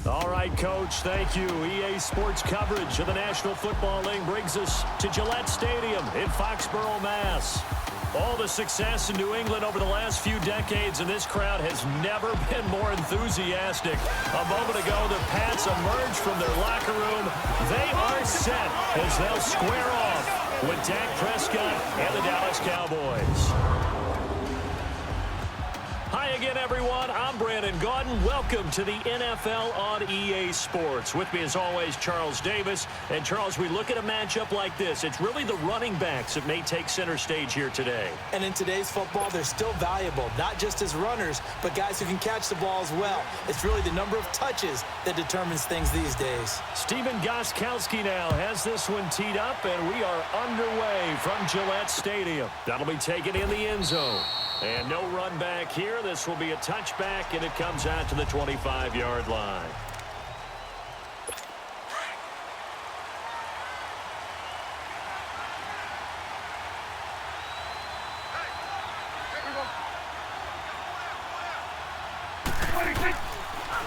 All right, Coach, thank you. EA Sports coverage of the National Football League brings us to Gillette Stadium in Foxborough, Mass. All the success in New England over the last few decades, and this crowd has never been more enthusiastic. A moment ago, the Pats emerged from their locker room. They are set as they'll square off with Dak Prescott and the Dallas Cowboys. Hi again, everyone. I'm Brandon Gaudin. Welcome to the NFL on EA Sports. With me, as always, Charles Davis. And, Charles, we look at a matchup like this. It's really the running backs that may take center stage here today. And in today's football, they're still valuable, not just as runners, but guys who can catch the ball as well. It's really the number of touches that determines things these days. Stephen Gostkowski now has this one teed up, and we are underway from Gillette Stadium. That'll be taken in the end zone. And no run back here. This will be a touchback, and it comes out to the 25-yard line.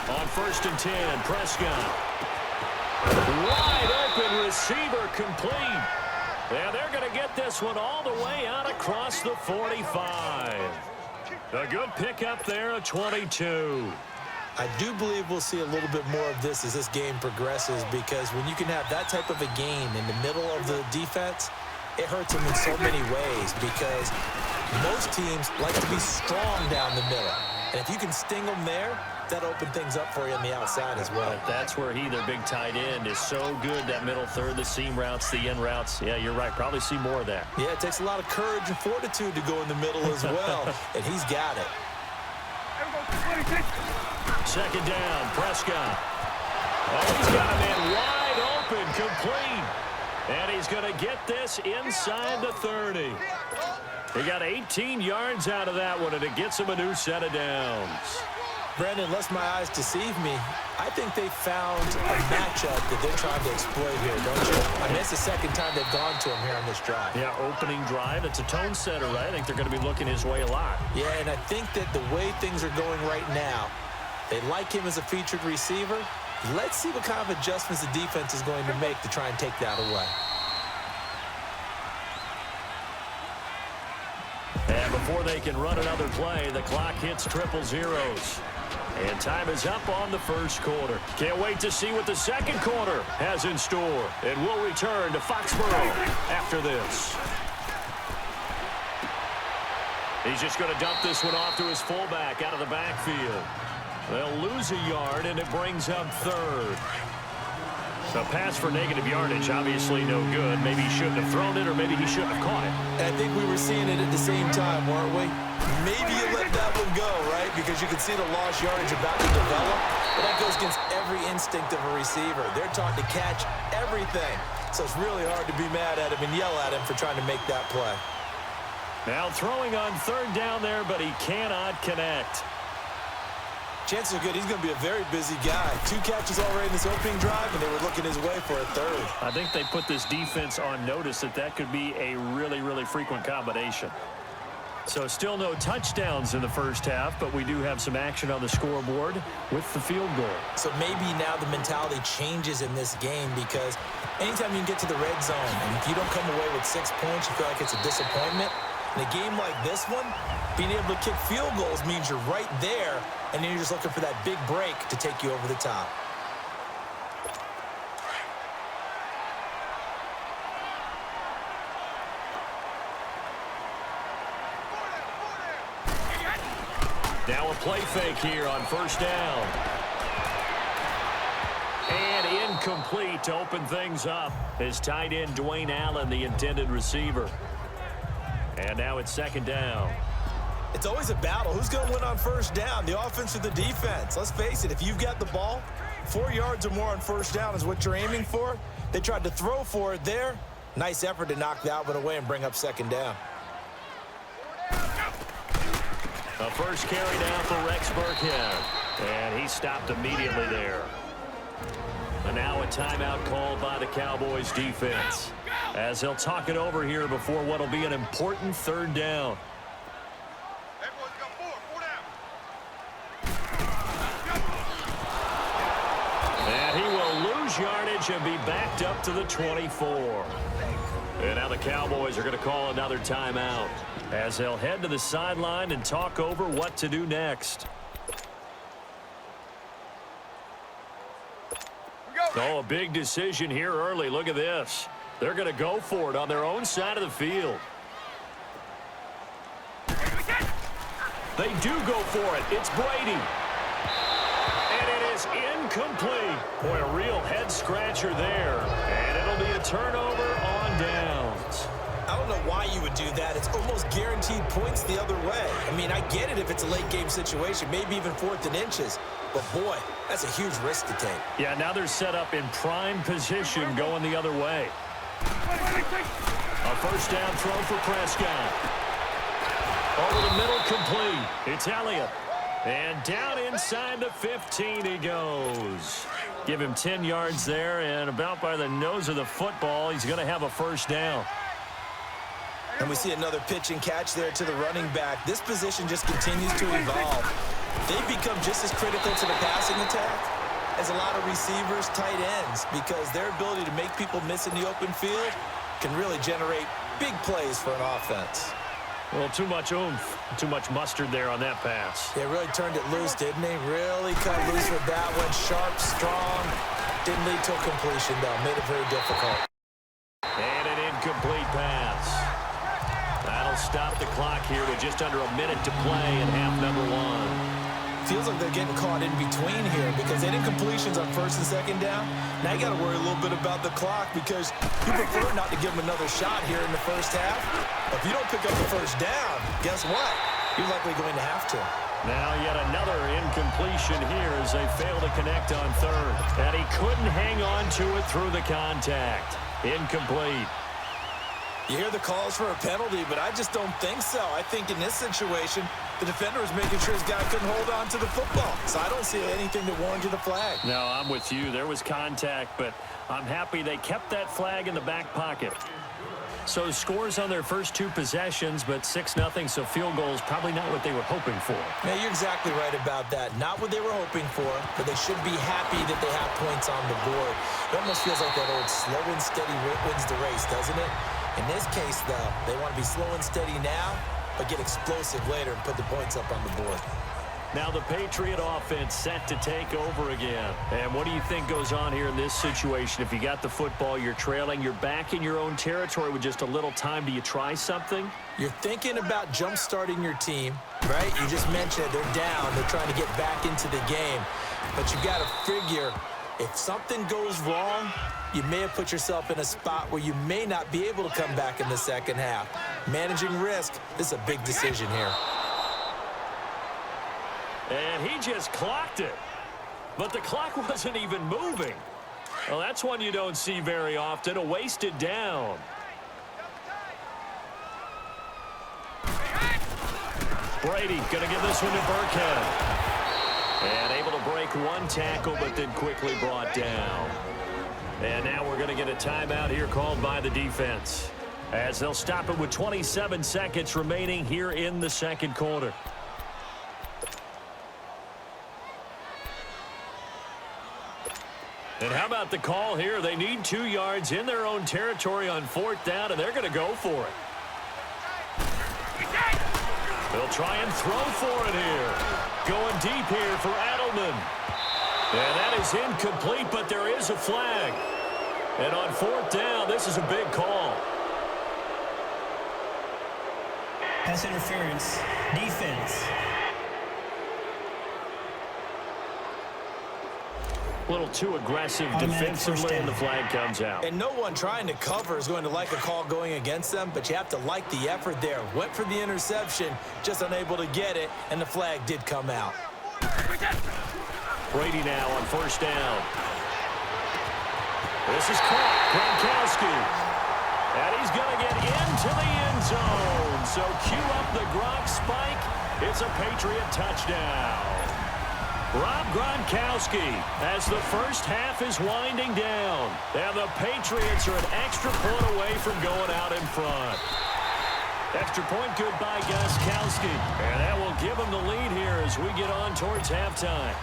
On 1st and 10, Prescott. Wide open receiver complete. And they're going to get this one all the way out across the 45. A good pickup there at 22. I do believe we'll see a little bit more of this as this game progresses, because when you can have that type of a gain in the middle of the defense, it hurts them in so many ways, because most teams like to be strong down the middle. And if you can sting them there, that'll open things up for you on the outside as well. But that's where their big tight end, is so good, that middle third, the seam routes, the end routes. Yeah, you're right. Probably see more of that. Yeah, it takes a lot of courage and fortitude to go in the middle as well, and he's got it. Second down, Prescott. Oh, he's got a man wide open, complete. And he's going to get this inside the 30. He got 18 yards out of that one, and it gets him a new set of downs. Brandon, lest my eyes deceive me, I think they found a matchup that they're trying to exploit here, don't you? I mean, it's the second time they've gone to him here on this drive. Yeah, opening drive. It's a tone setter, right? I think they're going to be looking his way a lot. Yeah, and I think that the way things are going right now, they like him as a featured receiver. Let's see what kind of adjustments the defense is going to make to try and take that away. And before they can run another play, the clock hits triple zeros. And time is up on the first quarter. Can't wait to see what the second quarter has in store. And we'll return to Foxborough after this. He's just going to dump this one off to his fullback out of the backfield. They'll lose a yard, and it brings up third. A pass for negative yardage, obviously no good. Maybe he shouldn't have thrown it, or maybe he shouldn't have caught it. And I think we were seeing it at the same time, weren't we? Maybe you let that one go, right? Because you can see the lost yardage about to develop. But that goes against every instinct of a receiver. They're taught to catch everything. So it's really hard to be mad at him and yell at him for trying to make that play. Now throwing on third down there, but he cannot connect. Chances are good he's going to be a very busy guy. 2 catches already in this opening drive, and they were looking his way for a third. I think they put this defense on notice that could be a really, really frequent combination. So still no touchdowns in the first half, but we do have some action on the scoreboard with the field goal. So maybe now the mentality changes in this game, because anytime you can get to the red zone, and if you don't come away with 6 points, you feel like it's a disappointment. In a game like this one, being able to kick field goals means you're right there, and then you're just looking for that big break to take you over the top. Now a play fake here on first down. And incomplete to open things up. His tight end, Dwayne Allen, the intended receiver. And now it's second down. It's always a battle. Who's going to win on first down, the offense or the defense? Let's face it, if you've got the ball, 4 yards or more on first down is what you're aiming for. They tried to throw for it there. Nice effort to knock that one away and bring up second down. The first carry down for Rex Burkhead. And he stopped immediately there. And now a timeout called by the Cowboys defense, as they'll talk it over here before what will be an important third down. advantage and be backed up to the 24. And now the Cowboys are going to call another timeout as they'll head to the sideline and talk over what to do next. Oh, a big decision here early. Look at this. They're going to go for it on their own side of the field. They do go for it. It's Brady. And it is incomplete. Boy, a real head-scratcher there. And it'll be a turnover on downs. I don't know why you would do that. It's almost guaranteed points the other way. I mean, I get it if it's a late-game situation, maybe even 4th and inches. But, boy, that's a huge risk to take. Yeah, now they're set up in prime position going the other way. A first down throw for Prescott. Over the middle, complete. It's Elliott. And down inside the 15 he goes. Give him 10 yards there, and about by the nose of the football, he's going to have a first down. And we see another pitch and catch there to the running back. This position just continues to evolve. They've become just as critical to the passing attack as a lot of receivers, tight ends, because their ability to make people miss in the open field can really generate big plays for an offense. Well, too much oomph, too much mustard there on that pass. They really turned it loose, didn't they? Really cut loose with that one. Sharp, strong. Didn't lead to a completion, though. Made it very difficult. And an incomplete pass. That'll stop the clock here with just under a minute to play in half number 1. Feels like they're getting caught in between here because they did incompletions on 1st and 2nd down. Now you got to worry a little bit about the clock because you prefer not to give them another shot here in the first half. But if you don't pick up the first down, guess what? You're likely going to have to. Now yet another incompletion here as they fail to connect on 3rd. And he couldn't hang on to it through the contact. Incomplete. You hear the calls for a penalty, but I just don't think so. I think in this situation, the defender was making sure his guy couldn't hold on to the football. So I don't see anything to warrant you the flag. No, I'm with you. There was contact, but I'm happy they kept that flag in the back pocket. So scores on their first 2 possessions, but 6-0, so field goals probably not what they were hoping for. Yeah, you're exactly right about that. Not what they were hoping for, but they should be happy that they have points on the board. It almost feels like that old slow and steady wins the race, doesn't it? In this case, though, they want to be slow and steady now, but get explosive later and put the points up on the board. Now the Patriot offense set to take over again. And what do you think goes on here in this situation? If you got the football, you're trailing, you're back in your own territory with just a little time. Do you try something? You're thinking about jump-starting your team, right? You just mentioned it. They're down. They're trying to get back into the game. But you got to figure if something goes wrong, you may have put yourself in a spot where you may not be able to come back in the second half. Managing risk, this is a big decision here. And he just clocked it. But the clock wasn't even moving. Well, that's one you don't see very often, a wasted down. Brady going to give this one to Burkhead. And able to break one tackle, but then quickly brought down. And now we're going to get a timeout here called by the defense, as they'll stop it with 27 seconds remaining here in the second quarter. And how about the call here? They need 2 yards in their own territory on 4th down, and they're going to go for it. They'll try and throw for it here. Going deep here for Edelman. And that is incomplete, but there is a flag. And on 4th down, this is a big call. Pass interference. Defense. A little too aggressive defensively, and the flag comes out. And no one trying to cover is going to like a call going against them, but you have to like the effort there. Went for the interception, just unable to get it, and the flag did come out. Brady now on 1st down. This is caught. Gronkowski. And he's going to get into the end zone. So cue up the Gronk spike. It's a Patriot touchdown. Rob Gronkowski as the first half is winding down. And the Patriots are an extra point away from going out in front. Extra point good by Gostkowski. And that will give them the lead here as we get on towards halftime.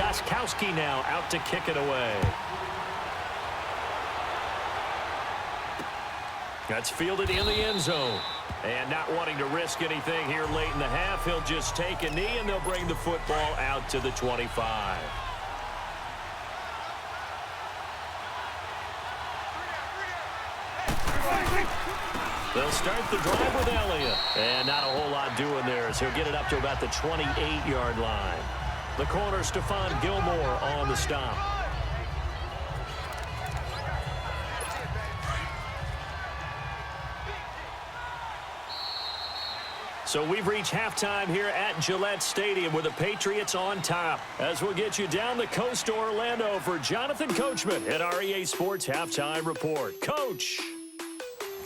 Gostkowski now out to kick it away. That's fielded in the end zone. And not wanting to risk anything here late in the half, he'll just take a knee, and they'll bring the football out to the 25. They'll start the drive with Elliott. And not a whole lot doing there as he'll get it up to about the 28-yard line. The corner, Stephon Gilmore on the stop. So we've reached halftime here at Gillette Stadium with the Patriots on top. As we'll get you down the coast to Orlando for Jonathan Coachman at our EA Sports Halftime Report. Coach,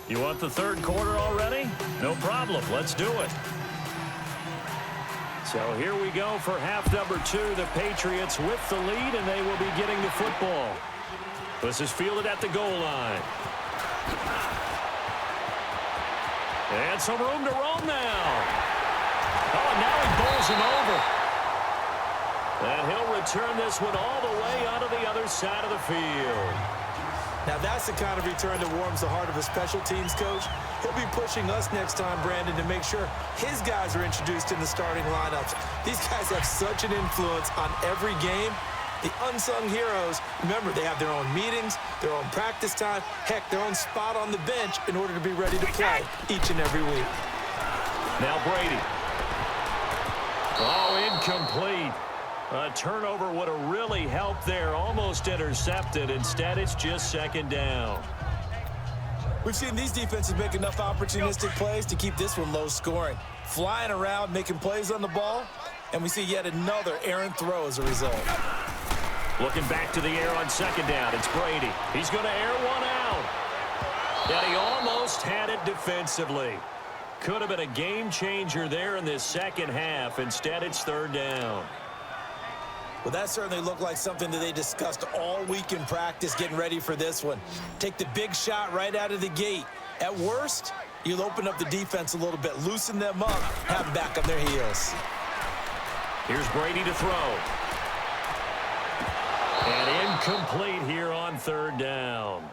you want the third quarter already? No problem. Let's do it. So here we go for half number 2. The Patriots with the lead, and they will be getting the football. This is fielded at the goal line. And some room to roam now. Oh, now he bowls him over. And he'll return this one all the way onto the other side of the field. Now, that's the kind of return that warms the heart of a special teams coach. He'll be pushing us next time, Brandon, to make sure his guys are introduced in the starting lineups. These guys have such an influence on every game. The unsung heroes, remember, they have their own meetings, their own practice time, heck, their own spot on the bench in order to be ready to play each and every week. Now Brady. Oh, incomplete. A turnover would have really helped there. Almost intercepted. Instead, it's just second down. We've seen these defenses make enough opportunistic plays to keep this one low scoring. Flying around, making plays on the ball, and we see yet another errant throw as a result. Looking back to the air on second down. It's Brady. He's going to air one out. And he almost had it defensively. Could have been a game changer there in this second half. Instead, it's third down. Well, that certainly looked like something that they discussed all week in practice getting ready for this one. Take the big shot right out of the gate. At worst, you'll open up the defense a little bit, loosen them up, have them back on their heels. Here's Brady to throw. And incomplete here on third down.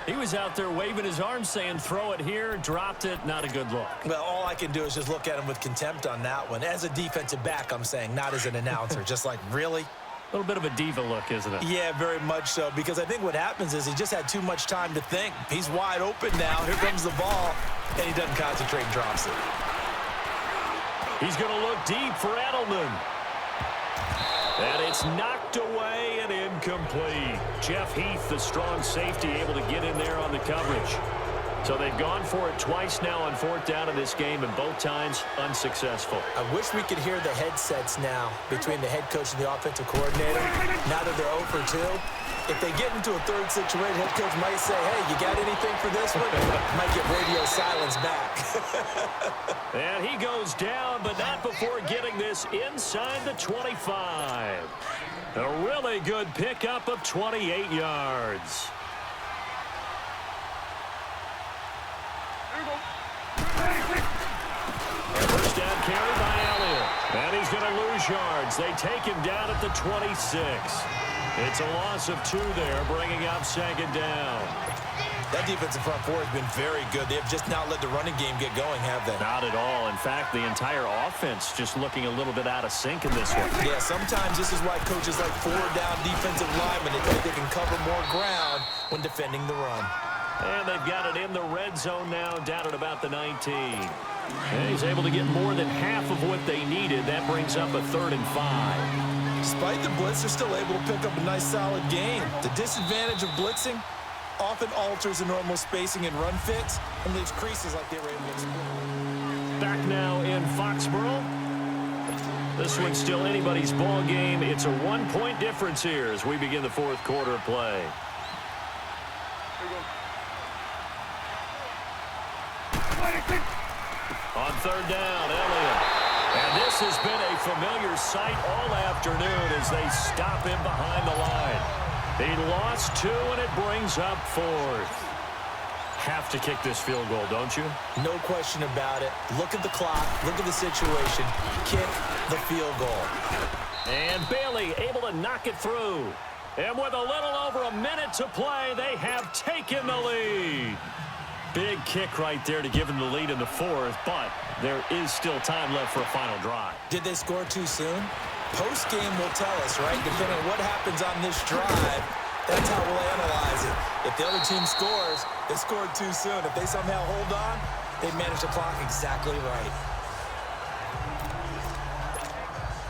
He was out there waving his arms saying, throw it here, dropped it, not a good look. Well, all I can do is just look at him with contempt on that one. As a defensive back, I'm saying, not as an announcer. Just like, really? A little bit of a diva look, isn't it? Yeah, very much so, because I think what happens is he just had too much time to think. He's wide open now. Here comes the ball, and he doesn't concentrate and drops it. He's going to look deep for Edelman. And it's knocked away and incomplete. Jeff Heath, the strong safety, able to get in there on the coverage. So they've gone for it twice now on fourth down in this game, and both times unsuccessful. I wish we could hear the headsets now between the head coach and the offensive coordinator. Now that they're 0 for 2, if they get into a third situation, head coach might say, hey, you got anything for this one? Might get radio silence back. And he goes down, but not before getting this inside the 25. A really good pickup of 28 yards. First down carry by Elliott. And he's going to lose yards. They take him down at the 26. It's a loss of 2 there, bringing up second down. That defensive front four has been very good. They have just not let the running game get going, have they? Not at all. In fact, the entire offense just looking a little bit out of sync in this one. Yeah, sometimes this is why coaches like four-down defensive linemen, they can cover more ground when defending the run. And they've got it in the red zone now, down at about the 19. And he's able to get more than half of what they needed. That brings up a 3rd and 5. Despite the blitz, they're still able to pick up a nice, solid gain. The disadvantage of blitzing often alters the normal spacing and run fits and leaves creases like they were able to explore. Back now in Foxborough. This one's still anybody's ball game. It's a 1-point difference here as we begin the fourth quarter play. On third down, Elliott. And this has been a familiar sight all afternoon as they stop him behind the line. He lost 2, and it brings up 4th. have to kick this field goal, don't you? No question about it. Look at the clock. Look at the situation. Kick the field goal. And Bailey able to knock it through. And with a little over a minute to play, they have taken the lead. Big kick right there to give them the lead in the fourth, but there is still time left for a final drive. Did they score too soon? Post-game will tell us, right? Depending on what happens on this drive, that's how we'll analyze it. If the other team scores, they scored too soon. If they somehow hold on, they manage the clock exactly right.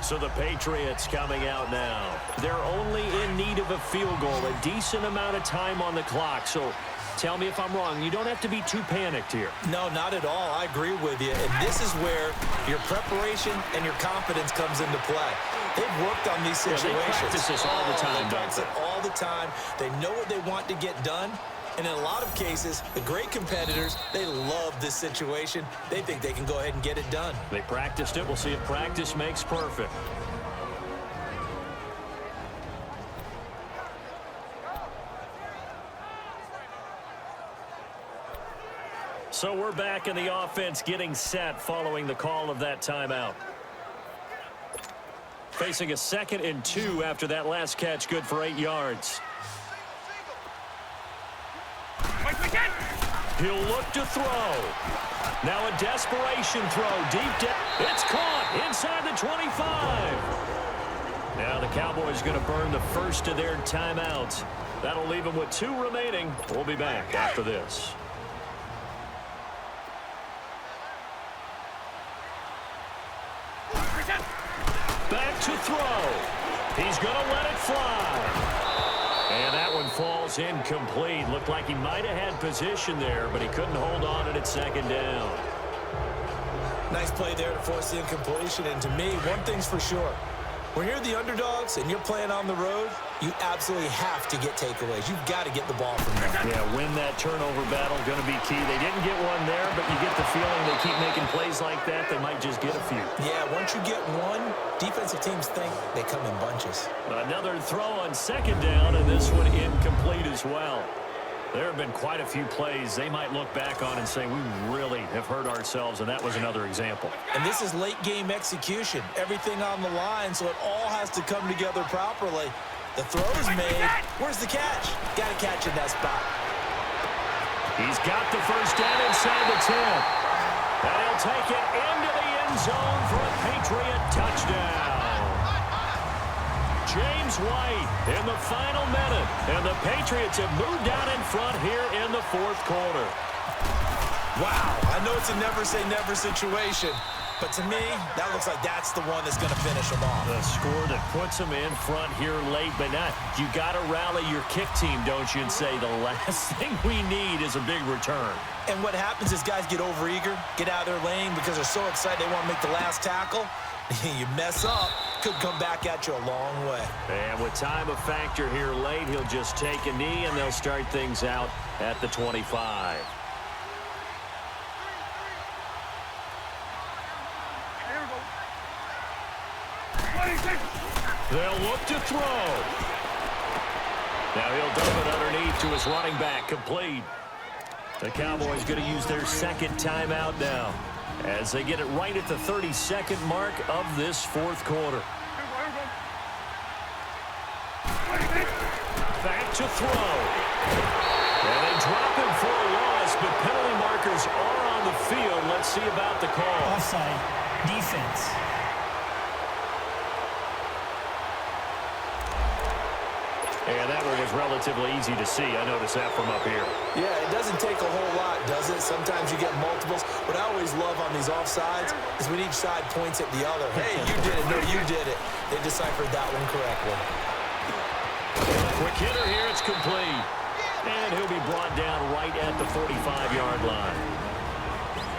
So the Patriots coming out now. They're only in need of a field goal, a decent amount of time on the clock. So tell me if I'm wrong. You don't have to be too panicked here. No, not at all. I agree with you. And this is where your preparation and your confidence comes into play. They've worked on these situations. Yeah, they practice this all the time, They practice it all the time. They know what they want to get done. And in a lot of cases, the great competitors, they love this situation. They think they can go ahead and get it done. They practiced it. We'll see if practice makes perfect. So we're back in the offense getting set following the call of that timeout. Facing a 2nd and 2 after that last catch, good for 8 yards. He'll look to throw. Now a desperation throw deep down. It's caught inside the 25. Now the Cowboys going to burn the first of their timeouts. That'll leave them with 2 remaining. We'll be back after this. Back to throw. He's going to let it fly. And that one falls incomplete. Looked like he might have had position there, but he couldn't hold on it at 2nd down. Nice play there to force the incompletion. And to me, one thing's for sure. When you're the underdogs and you're playing on the road, you absolutely have to get takeaways. You've got to get the ball from them. Yeah, win that turnover battle, going to be key. They didn't get one there, but you get the feeling they keep making plays like that, they might just get a few. Yeah, once you get one, defensive teams think they come in bunches. Another throw on 2nd down, and this one incomplete as well. There have been quite a few plays they might look back on and say, we really have hurt ourselves, and that was another example. And this is late-game execution. Everything on the line, so it all has to come together properly. The throw is made. Where's the catch? Got to catch in that spot. He's got the first down inside the 10. And he'll take it into the end zone for a Patriot touchdown. James White in the final minute. And the Patriots have moved out in front here in the 4th quarter. Wow, I know it's a never-say-never situation, but to me, that looks like that's the one that's going to finish them off. The score that puts them in front here late, but not. You got to rally your kick team, don't you, and say the last thing we need is a big return. And what happens is guys get overeager, get out of their lane because they're so excited they want to make the last tackle. You mess up, could come back at you a long way. And with time a factor here late, he'll just take a knee, and they'll start things out at the 25. They'll look to throw. Now he'll dump it underneath to his running back, complete. The Cowboys going to use their 2nd timeout now as they get it right at the 32nd mark of this 4th quarter. Back to throw. And they drop him for a loss, but penalty markers are on the field. Let's see about the call. Offside. Defense. And that one was relatively easy to see. I noticed that from up here. Yeah, it doesn't take a whole lot, does it? Sometimes you get multiples. What I always love on these offsides is when each side points at the other. Hey, you did it. No, you did it. They deciphered that one correctly. Quick hitter here. It's complete. And he'll be brought down right at the 45-yard line.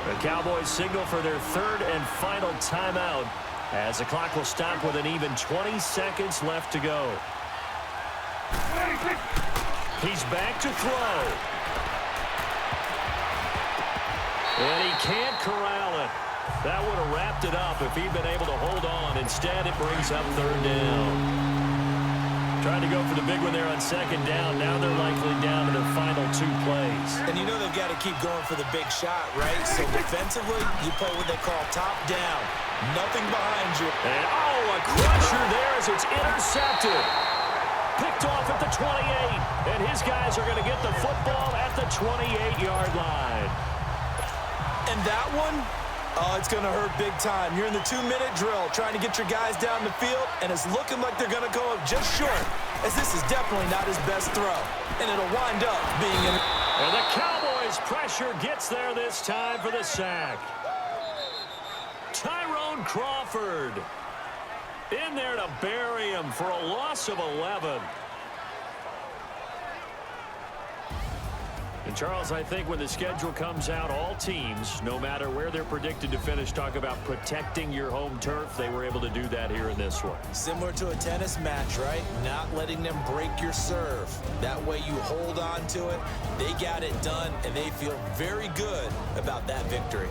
The Cowboys signal for their 3rd and final timeout as the clock will stop with an even 20 seconds left to go. He's back to throw. And he can't corral it. That would have wrapped it up. it up if he'd been able to hold on. Instead, it brings up third down. Tried to go for the big one there on second down. Now they're likely down to their final 2 plays. And you know they've got to keep going for the big shot, right? So defensively, you play what they call top down. Nothing behind you. And, a crusher there as it's intercepted. Picked off at the 28. And his guys are going to get the football at the 28-yard line. And that one, it's going to hurt big time. You're in the 2-minute drill trying to get your guys down the field, and it's looking like they're going to go up just short, as this is definitely not his best throw. And it'll wind up being in. And the Cowboys' pressure gets there this time for the sack. Tyrone Crawford in there to bury him for a loss of 11. And, Charles, I think when the schedule comes out, all teams, no matter where they're predicted to finish, talk about protecting your home turf. They were able to do that here in this one. Similar to a tennis match, right? Not letting them break your serve. That way you hold on to it. They got it done, and they feel very good about that victory.